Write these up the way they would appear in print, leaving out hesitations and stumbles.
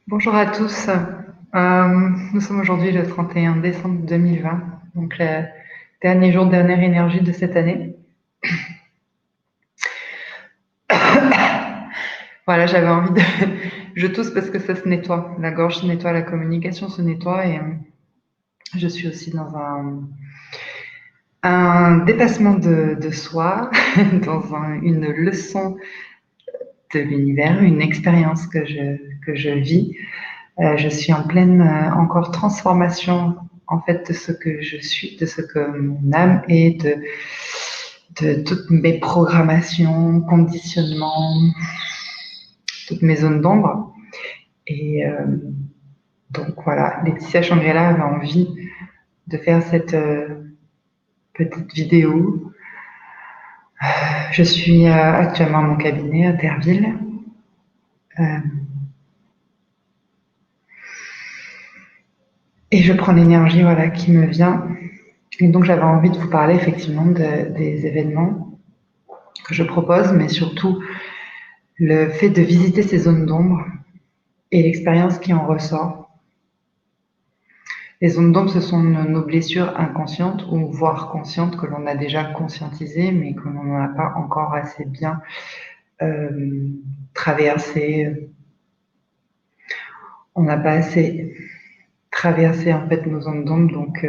Bonjour à tous. Nous sommes aujourd'hui le 31 décembre 2020, donc le dernier jour, dernière énergie de cette année. Voilà, j'avais envie de... Je tousse parce que ça se nettoie. La gorge se nettoie, la communication se nettoie et je suis aussi dans un dépassement de soi, dans une leçon de l'univers, une expérience que je vis. Je suis en pleine encore transformation en fait de ce que je suis, de ce que mon âme est, de toutes mes programmations, conditionnements, toutes mes zones d'ombre. Et donc voilà, Laetitia Shangri-La avait envie de faire cette petite vidéo. Je suis actuellement à mon cabinet à Terville. Et je prends l'énergie voilà, qui me vient. Et donc j'avais envie de vous parler effectivement des événements que je propose, mais surtout le fait de visiter ces zones d'ombre et l'expérience qui en ressort. Les zones d'ombre, ce sont nos blessures inconscientes ou voire conscientes que l'on a déjà conscientisées, mais que l'on n'en a pas encore assez bien traversées. On n'a pas assez traversé en fait nos zones d'ombre, donc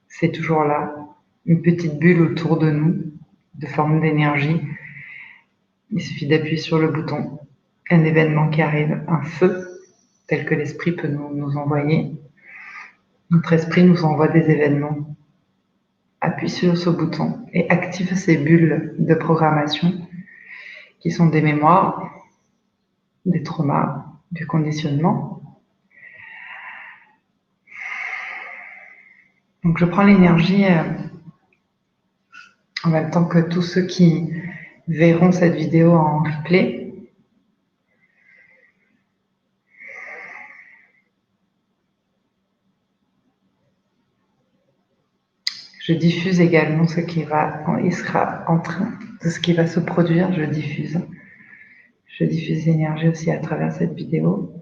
c'est toujours là, une petite bulle autour de nous, de forme d'énergie. Il suffit d'appuyer sur le bouton, un événement qui arrive, un feu, tel que l'esprit peut nous envoyer. Notre esprit nous envoie des événements. Appuie sur ce bouton et active ces bulles de programmation qui sont des mémoires, des traumas, du conditionnement. Donc je prends l'énergie en même temps que tous ceux qui verront cette vidéo en replay. Je diffuse également ce qui sera en train de ce qui va se produire. Je diffuse l'énergie aussi à travers cette vidéo.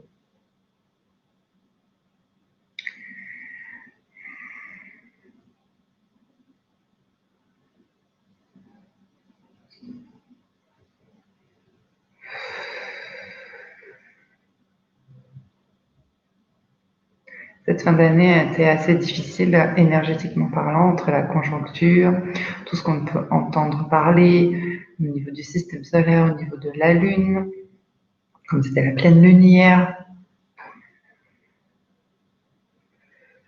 Cette fin d'année a été assez difficile énergétiquement parlant, entre la conjoncture, tout ce qu'on peut entendre parler au niveau du système solaire, au niveau de la Lune, comme c'était la pleine lune hier.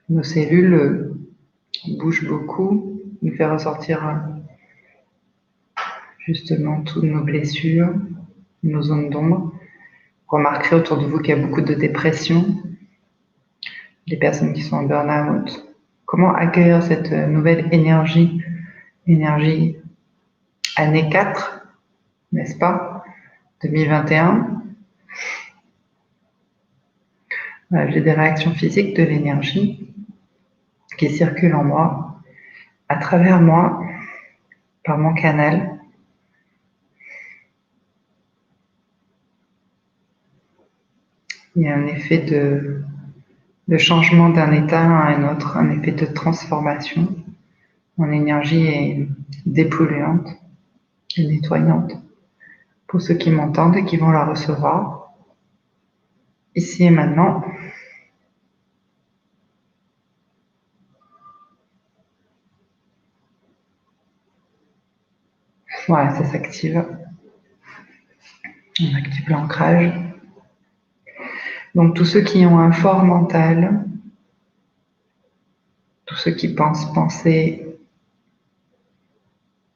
Nos cellules bougent beaucoup, nous fait ressortir justement toutes nos blessures, nos zones d'ombre. Vous remarquerez autour de vous qu'il y a beaucoup de dépression, des personnes qui sont en burn-out. Comment accueillir cette nouvelle énergie année 4, n'est-ce pas, 2021. J'ai des réactions physiques de l'énergie qui circule en moi, à travers moi, par mon canal. Il y a un effet de changement d'un état à un autre, un effet de transformation. Mon énergie est dépolluante et nettoyante pour ceux qui m'entendent et qui vont la recevoir ici et maintenant. Voilà, ça s'active. On active l'ancrage. Donc tous ceux qui ont un fort mental, tous ceux qui pensent penser,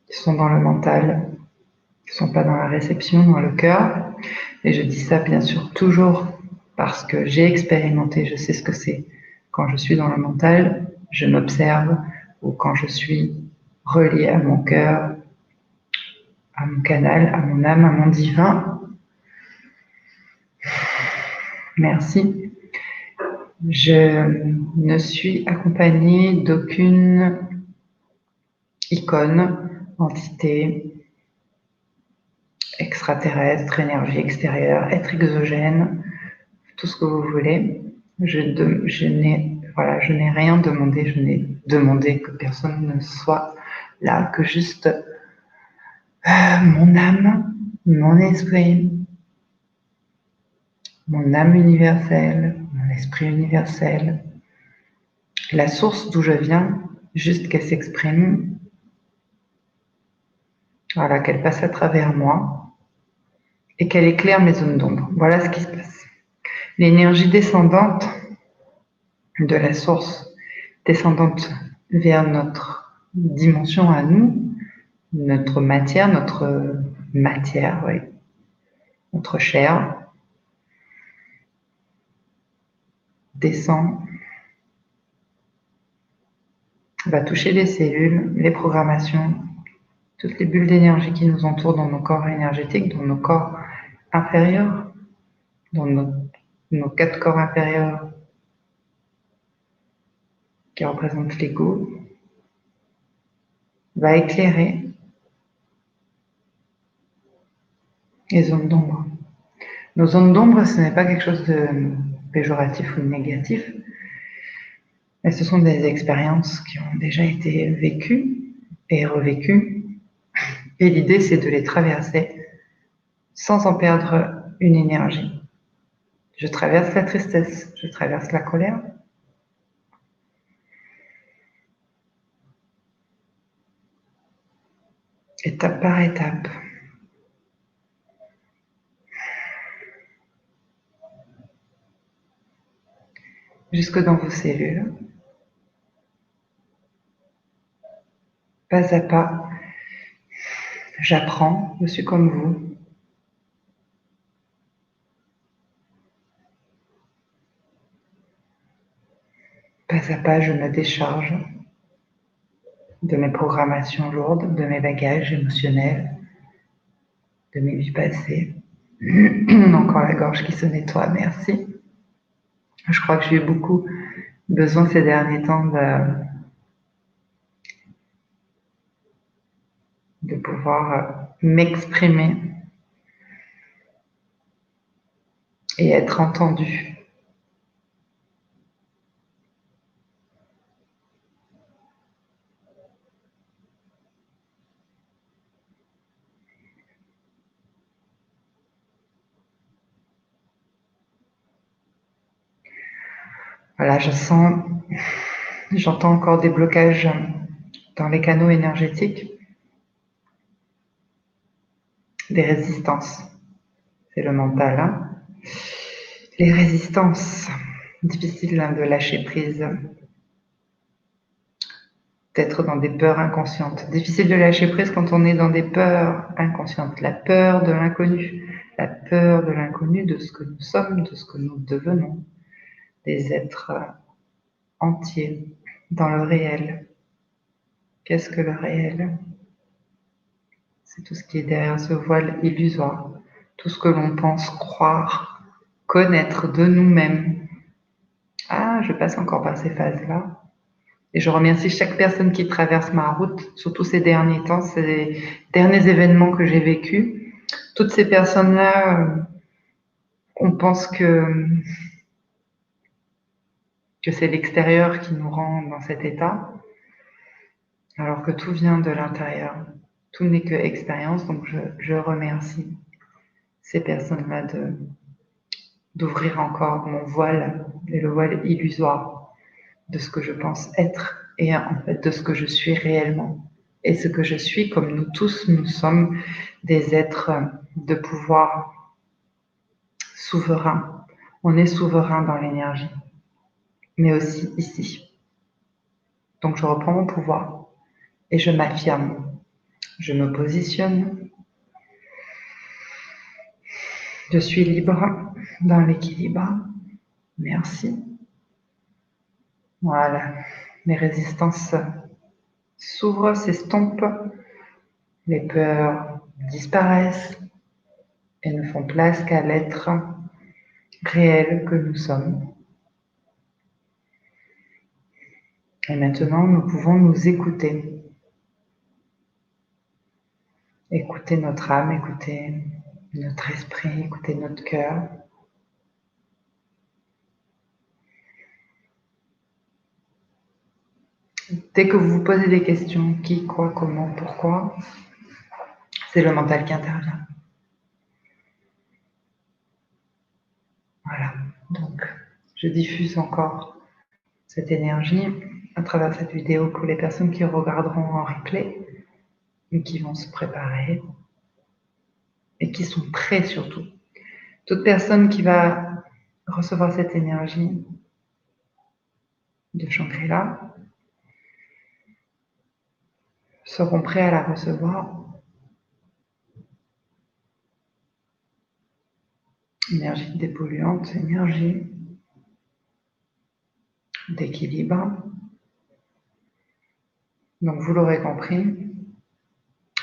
qui sont dans le mental, qui ne sont pas dans la réception, dans le cœur. Et je dis ça bien sûr toujours parce que j'ai expérimenté, je sais ce que c'est. Quand je suis dans le mental, je m'observe, ou quand je suis relié à mon cœur, à mon canal, à mon âme, à mon divin. Merci. Je ne suis accompagnée d'aucune icône, entité, extraterrestre, énergie extérieure, être exogène. tout ce que vous voulez. Je n'ai rien demandé, je n'ai demandé que personne ne soit là, que juste mon âme, mon esprit, mon âme universelle, mon esprit universel, la source d'où je viens, juste qu'elle s'exprime, voilà, qu'elle passe à travers moi et qu'elle éclaire mes zones d'ombre. Voilà ce qui se passe. L'énergie descendante de la source, descendante vers notre dimension à nous, notre matière, oui, notre chair, descend, va toucher les cellules, les programmations, toutes les bulles d'énergie qui nous entourent dans nos corps énergétiques, dans nos corps inférieurs, dans nos 4 corps inférieurs qui représentent l'ego, va éclairer les zones d'ombre. Nos zones d'ombre, ce n'est pas quelque chose de péjoratif ou de négatif, mais ce sont des expériences qui ont déjà été vécues et revécues. Et l'idée, c'est de les traverser sans en perdre une énergie. Je traverse la tristesse, je traverse la colère. Étape par étape. Jusque dans vos cellules. Pas à pas, j'apprends, je suis comme vous. Pas à pas, je me décharge de mes programmations lourdes, de mes bagages émotionnels, de mes vies passées. Encore la gorge qui se nettoie, merci. Je crois que j'ai eu beaucoup besoin ces derniers temps de pouvoir m'exprimer et être entendue. Voilà, j'entends encore des blocages dans les canaux énergétiques, des résistances. C'est le mental, hein. Les résistances, difficiles de lâcher prise, d'être dans des peurs inconscientes. Difficile de lâcher prise quand on est dans des peurs inconscientes. La peur de l'inconnu, la peur de l'inconnu, de ce que nous sommes, de ce que nous devenons, des êtres entiers dans le réel. Qu'est-ce que le réel? C'est tout ce qui est derrière ce voile illusoire, tout ce que l'on pense croire, connaître de nous-mêmes. Ah, je passe encore par ces phases-là. Et je remercie chaque personne qui traverse ma route, surtout ces derniers temps, ces derniers événements que j'ai vécus. Toutes ces personnes-là, on pense que c'est l'extérieur qui nous rend dans cet état, alors que tout vient de l'intérieur. Tout n'est que expérience, donc je remercie ces personnes-là d'ouvrir encore mon voile, et le voile illusoire de ce que je pense être et en fait de ce que je suis réellement. Et ce que je suis, comme nous tous, nous sommes des êtres de pouvoir souverains. On est souverain dans l'énergie, mais aussi ici. Donc je reprends mon pouvoir et je m'affirme. Je me positionne. Je suis libre dans l'équilibre. Merci. Voilà. Les résistances s'ouvrent, s'estompent. Les peurs disparaissent et ne font place qu'à l'être réel que nous sommes. Et maintenant, nous pouvons nous écouter. Écouter notre âme, écouter notre esprit, écouter notre cœur. Dès que vous vous posez des questions, qui, quoi, comment, pourquoi, c'est le mental qui intervient. Voilà, donc je diffuse encore cette énergie à travers cette vidéo pour les personnes qui regarderont en replay et qui vont se préparer et qui sont prêts surtout. Toute personne qui va recevoir cette énergie de Shangri-La seront prêts à la recevoir. Énergie dépolluante, énergie d'équilibre. Donc vous l'aurez compris,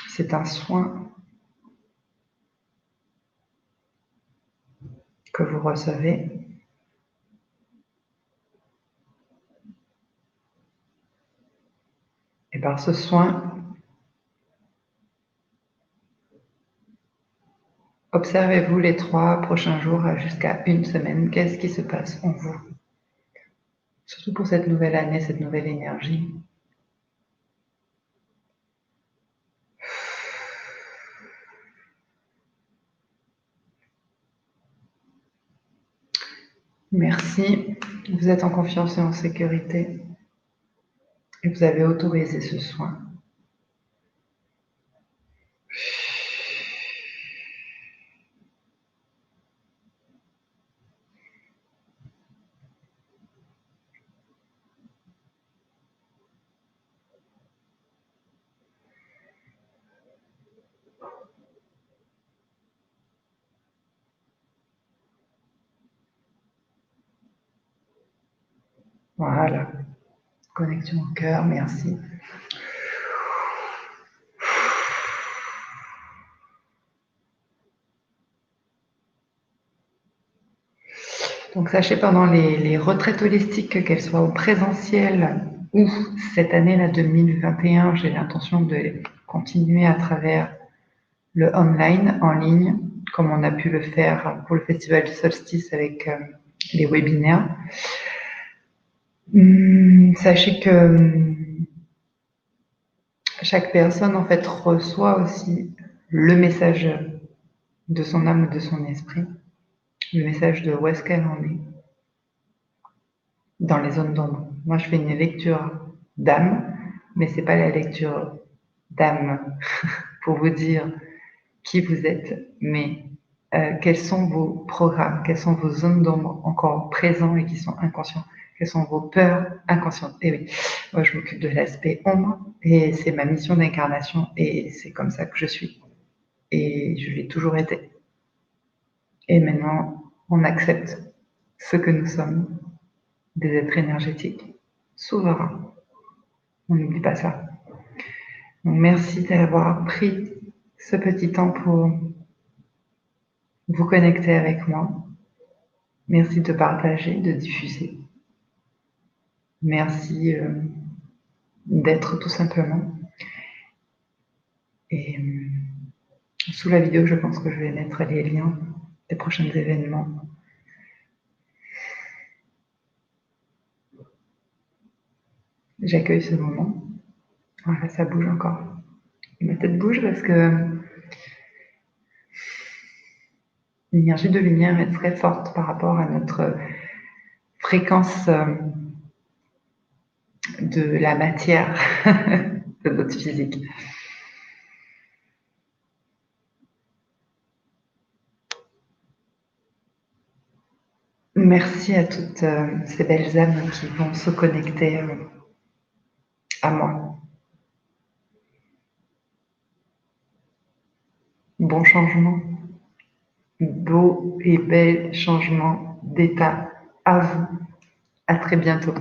c'est un soin que vous recevez. Et par ce soin, observez-vous les 3 prochains jours jusqu'à une semaine. Qu'est-ce qui se passe en vous? Surtout pour cette nouvelle année, cette nouvelle énergie. Merci. Vous êtes en confiance et en sécurité. Et vous avez autorisé ce soin. Voilà. Connexion au cœur, merci. Donc sachez pendant les retraites holistiques, qu'elles soient au présentiel ou cette année, là, 2021, j'ai l'intention de continuer à travers le online, en ligne, comme on a pu le faire pour le Festival du Solstice avec les webinaires. Sachez que chaque personne, en fait, reçoit aussi le message de son âme ou de son esprit, le message de où est-ce qu'elle en est dans les zones d'ombre. Moi, je fais une lecture d'âme, mais c'est pas la lecture d'âme pour vous dire qui vous êtes, mais quels sont vos programmes, quelles sont vos zones d'ombre encore présents et qui sont inconscients, quelles sont vos peurs inconscientes. Et oui, moi je m'occupe de l'aspect ombre et c'est ma mission d'incarnation et c'est comme ça que je suis. Et je l'ai toujours été. Et maintenant, on accepte ce que nous sommes, des êtres énergétiques, souverains. On n'oublie pas ça. Donc merci d'avoir pris ce petit temps pour vous connecter avec moi. Merci de partager, de diffuser. Merci d'être tout simplement. Et sous la vidéo, je pense que je vais mettre les liens des prochains événements. J'accueille ce moment. Voilà, ça bouge encore. Ma tête bouge parce que l'énergie de lumière est très forte par rapport à notre fréquence de la matière de notre physique. Merci à toutes ces belles âmes qui vont se connecter à moi. Bon changement, beau et bel changement d'état à vous. À très bientôt.